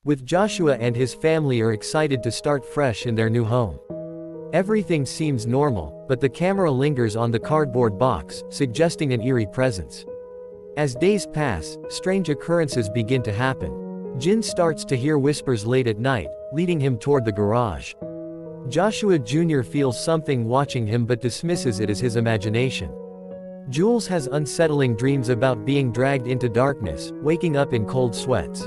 with Joshua and his family are excited to start fresh in their new home. Everything seems normal, but the camera lingers on the cardboard box, suggesting an eerie presence. As days pass, strange occurrences begin to happen. Jin starts to hear whispers late at night, leading him toward the garage. Joshua Jr. feels something watching him but dismisses it as his imagination. Jules has unsettling dreams about being dragged into darkness, waking up in cold sweats.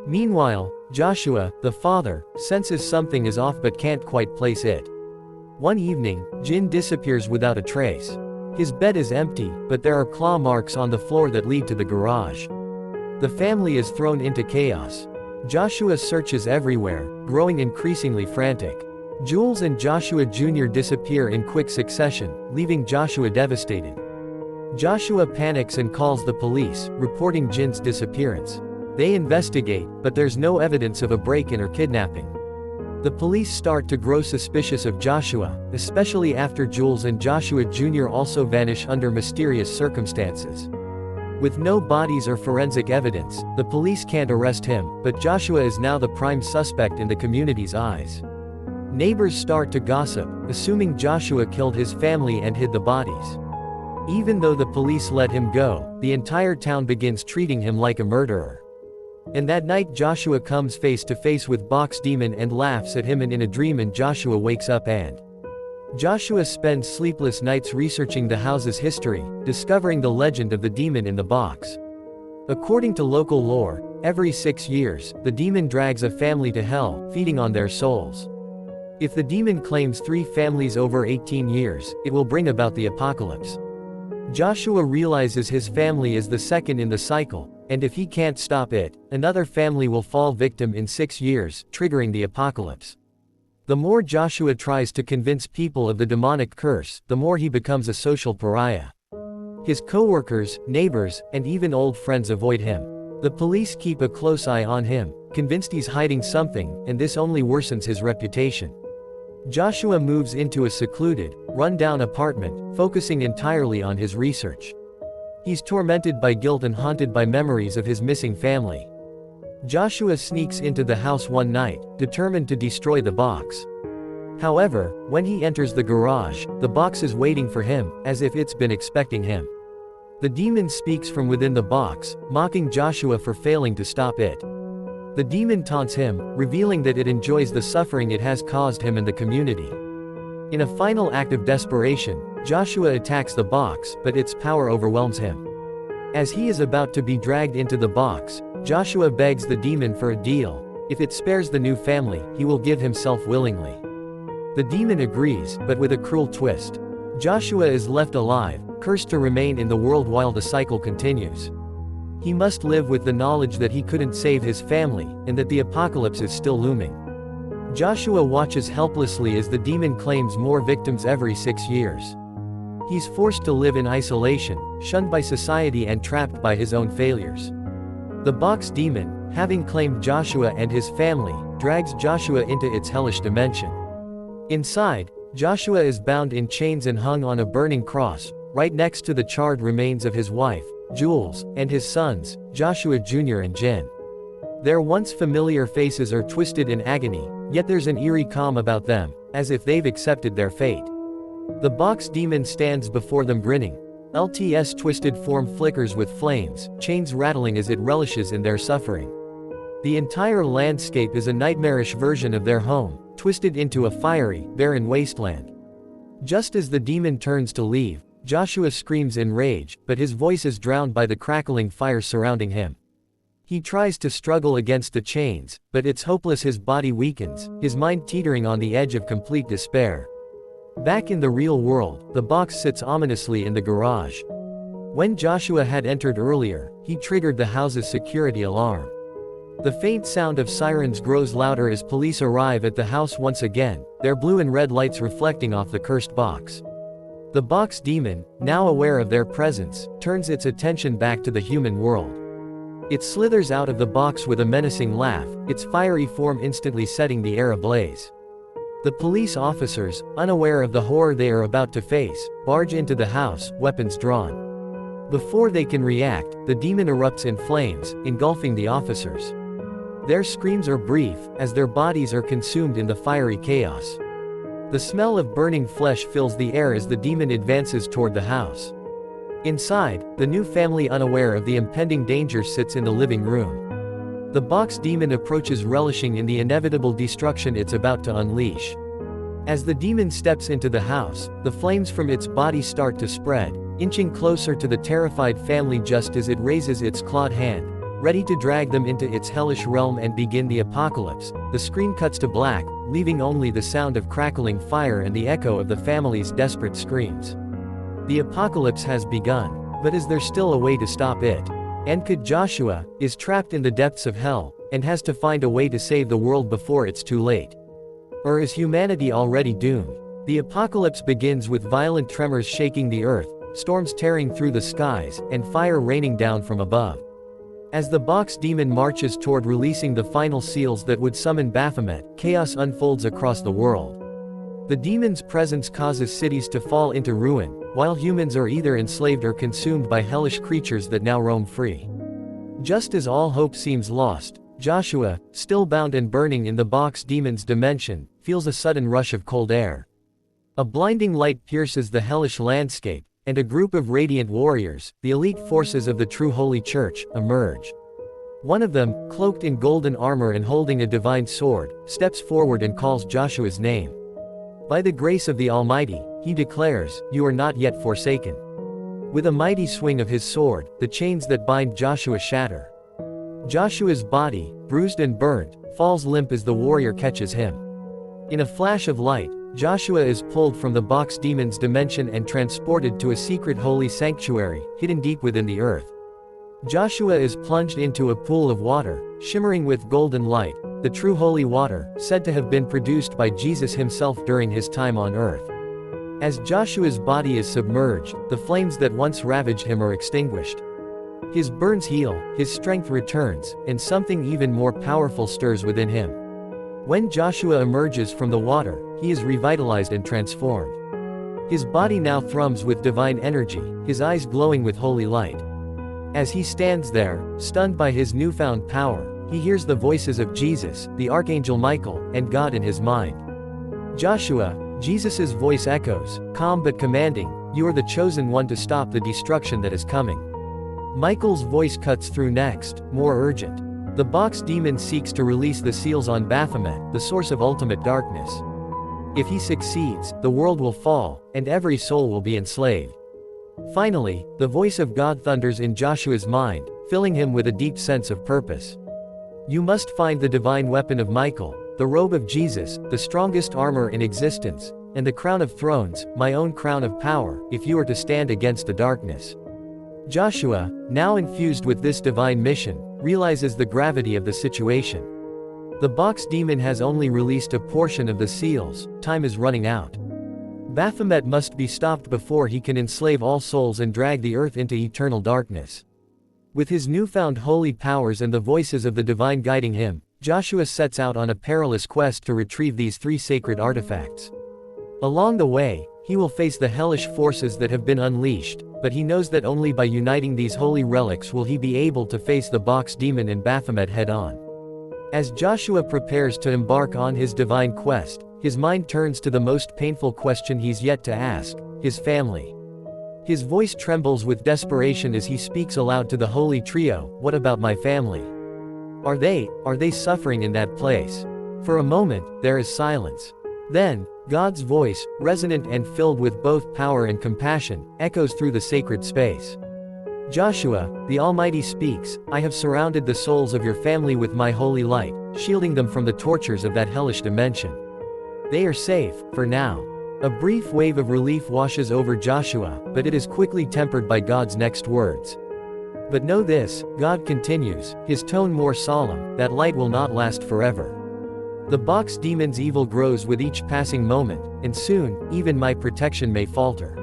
Meanwhile, Joshua, the father, senses something is off but can't quite place it. One evening, Jin disappears without a trace. His bed is empty, but there are claw marks on the floor that lead to the garage. The family is thrown into chaos. Joshua searches everywhere, growing increasingly frantic. Jules and Joshua Jr. disappear in quick succession, leaving Joshua devastated. Joshua panics and calls the police, reporting Jin's disappearance. They investigate, but there's no evidence of a break-in or kidnapping. The police start to grow suspicious of Joshua, especially after Jules and Joshua Jr. also vanish under mysterious circumstances. With no bodies or forensic evidence, the police can't arrest him, but Joshua is now the prime suspect in the community's eyes. Neighbors start to gossip, assuming Joshua killed his family and hid the bodies. Even though the police let him go, the entire town begins treating him like a murderer. And that night Joshua comes face to face with Box Demon and laughs at him, and in a dream and Joshua wakes up and Joshua spends sleepless nights researching the house's history, discovering the legend of the demon in the box. According to local lore, every 6 years, the demon drags a family to hell, feeding on their souls. If the demon claims 3 families over 18 years, it will bring about the apocalypse. Joshua realizes his family is the second in the cycle, and if he can't stop it, another family will fall victim in 6 years, triggering the apocalypse. The more Joshua tries to convince people of the demonic curse, the more he becomes a social pariah. His co-workers, neighbors, and even old friends avoid him. The police keep a close eye on him, convinced he's hiding something, and this only worsens his reputation. Joshua moves into a secluded, run-down apartment, focusing entirely on his research. He's tormented by guilt and haunted by memories of his missing family. Joshua sneaks into the house one night, determined to destroy the box. However, when he enters the garage, the box is waiting for him, as if it's been expecting him. The demon speaks from within the box, mocking Joshua for failing to stop it. The demon taunts him, revealing that it enjoys the suffering it has caused him and the community. In a final act of desperation, Joshua attacks the box, but its power overwhelms him. As he is about to be dragged into the box, Joshua begs the demon for a deal. If it spares the new family, he will give himself willingly. The demon agrees, but with a cruel twist. Joshua is left alive, cursed to remain in the world while the cycle continues. He must live with the knowledge that he couldn't save his family, and that the apocalypse is still looming. Joshua watches helplessly as the demon claims more victims every 6 years. He's forced to live in isolation, shunned by society and trapped by his own failures. The box demon, having claimed Joshua and his family, drags Joshua into its hellish dimension. Inside, Joshua is bound in chains and hung on a burning cross, right next to the charred remains of his wife, Jules, and his sons, Joshua Jr. and Jin. Their once familiar faces are twisted in agony, yet there's an eerie calm about them, as if they've accepted their fate. The box demon stands before them grinning. LT's twisted form flickers with flames, chains rattling as it relishes in their suffering. The entire landscape is a nightmarish version of their home, twisted into a fiery, barren wasteland. Just as the demon turns to leave, Joshua screams in rage, but his voice is drowned by the crackling fire surrounding him. He tries to struggle against the chains, but it's hopeless. His body weakens, his mind teetering on the edge of complete despair. Back in the real world, the box sits ominously in the garage. When Joshua had entered earlier, he triggered the house's security alarm. The faint sound of sirens grows louder as police arrive at the house once again, their blue and red lights reflecting off the cursed box. The box demon, now aware of their presence, turns its attention back to the human world. It slithers out of the box with a menacing laugh, its fiery form instantly setting the air ablaze. The police officers, unaware of the horror they are about to face, barge into the house, weapons drawn. Before they can react, the demon erupts in flames, engulfing the officers. Their screams are brief, as their bodies are consumed in the fiery chaos. The smell of burning flesh fills the air as the demon advances toward the house. Inside, the new family, unaware of the impending danger, sits in the living room. The box demon approaches, relishing in the inevitable destruction it's about to unleash. As the demon steps into the house, the flames from its body start to spread, inching closer to the terrified family just as it raises its clawed hand, ready to drag them into its hellish realm and begin the apocalypse. The screen cuts to black, leaving only the sound of crackling fire and the echo of the family's desperate screams. The apocalypse has begun, but is there still a way to stop it? And could Joshua is trapped in the depths of hell, and has to find a way to save the world before it's too late? Or is humanity already doomed? The apocalypse begins with violent tremors shaking the earth, storms tearing through the skies, and fire raining down from above. As the box demon marches toward releasing the final seals that would summon Baphomet, chaos unfolds across the world. The demon's presence causes cities to fall into ruin, while humans are either enslaved or consumed by hellish creatures that now roam free. Just as all hope seems lost, Joshua, still bound and burning in the box demon's dimension, feels a sudden rush of cold air. A blinding light pierces the hellish landscape, and a group of radiant warriors, the elite forces of the true Holy Church, emerge. One of them, cloaked in golden armor and holding a divine sword, steps forward and calls Joshua's name. By the grace of the Almighty, he declares, "You are not yet forsaken." With a mighty swing of his sword, the chains that bind Joshua shatter. Joshua's body, bruised and burnt, falls limp as the warrior catches him. In a flash of light, Joshua is pulled from the box demon's dimension and transported to a secret holy sanctuary, hidden deep within the earth. Joshua is plunged into a pool of water, shimmering with golden light, the true holy water, said to have been produced by Jesus himself during his time on earth. As Joshua's body is submerged, the flames that once ravaged him are extinguished. His burns heal, his strength returns, and something even more powerful stirs within him. When Joshua emerges from the water, he is revitalized and transformed. His body now thrums with divine energy, his eyes glowing with holy light. As he stands there, stunned by his newfound power, he hears the voices of Jesus, the Archangel Michael, and God in his mind. "Joshua," Jesus' voice echoes, calm but commanding, "you are the chosen one to stop the destruction that is coming." Michael's voice cuts through next, more urgent. The box demon seeks to release the seals on Baphomet, the source of ultimate darkness. If he succeeds, the world will fall, and every soul will be enslaved. Finally, the voice of God thunders in Joshua's mind, filling him with a deep sense of purpose. "You must find the divine weapon of Michael, the robe of Jesus, the strongest armor in existence, and the crown of thrones, my own crown of power, if you are to stand against the darkness." Joshua, now infused with this divine mission, realizes the gravity of the situation. The box demon has only released a portion of the seals, time is running out. Baphomet must be stopped before he can enslave all souls and drag the earth into eternal darkness. With his newfound holy powers and the voices of the divine guiding him, Joshua sets out on a perilous quest to retrieve these three sacred artifacts. Along the way, he will face the hellish forces that have been unleashed, but he knows that only by uniting these holy relics will he be able to face the box demon and Baphomet head-on. As Joshua prepares to embark on his divine quest, his mind turns to the most painful question he's yet to ask: his family. His voice trembles with desperation as he speaks aloud to the holy trio, "What about my family? Are they suffering in that place?" For a moment, there is silence. Then, God's voice, resonant and filled with both power and compassion, echoes through the sacred space. "Joshua, the Almighty speaks, I have surrounded the souls of your family with my holy light, shielding them from the tortures of that hellish dimension. They are safe, for now." A brief wave of relief washes over Joshua, but it is quickly tempered by God's next words. "But know this," God continues, his tone more solemn, "that light will not last forever. The box demon's evil grows with each passing moment, and soon, even my protection may falter."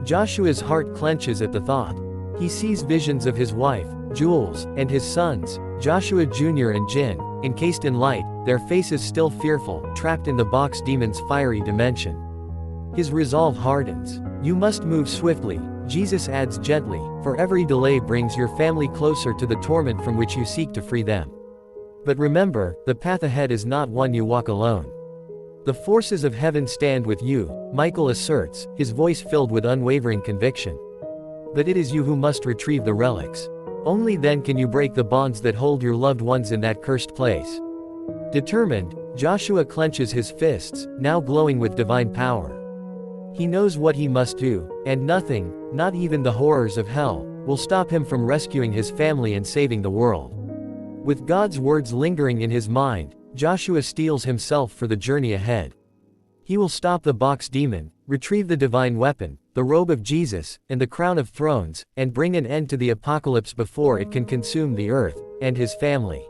Joshua's heart clenches at the thought. He sees visions of his wife, Jules, and his sons, Joshua Jr. and Jin, encased in light, their faces still fearful, trapped in the box demon's fiery dimension. His resolve hardens. "You must move swiftly," Jesus adds gently, "for every delay brings your family closer to the torment from which you seek to free them." But remember, the path ahead is not one you walk alone. The forces of heaven stand with you, Michael asserts, his voice filled with unwavering conviction. But it is you who must retrieve the relics. Only then can you break the bonds that hold your loved ones in that cursed place. Determined, Joshua clenches his fists, now glowing with divine power. He knows what he must do, and nothing, not even the horrors of hell, will stop him from rescuing his family and saving the world. With God's words lingering in his mind, Joshua steels himself for the journey ahead. He will stop the box demon, retrieve the divine weapon, the robe of Jesus, and the crown of thrones, and bring an end to the apocalypse before it can consume the earth and his family.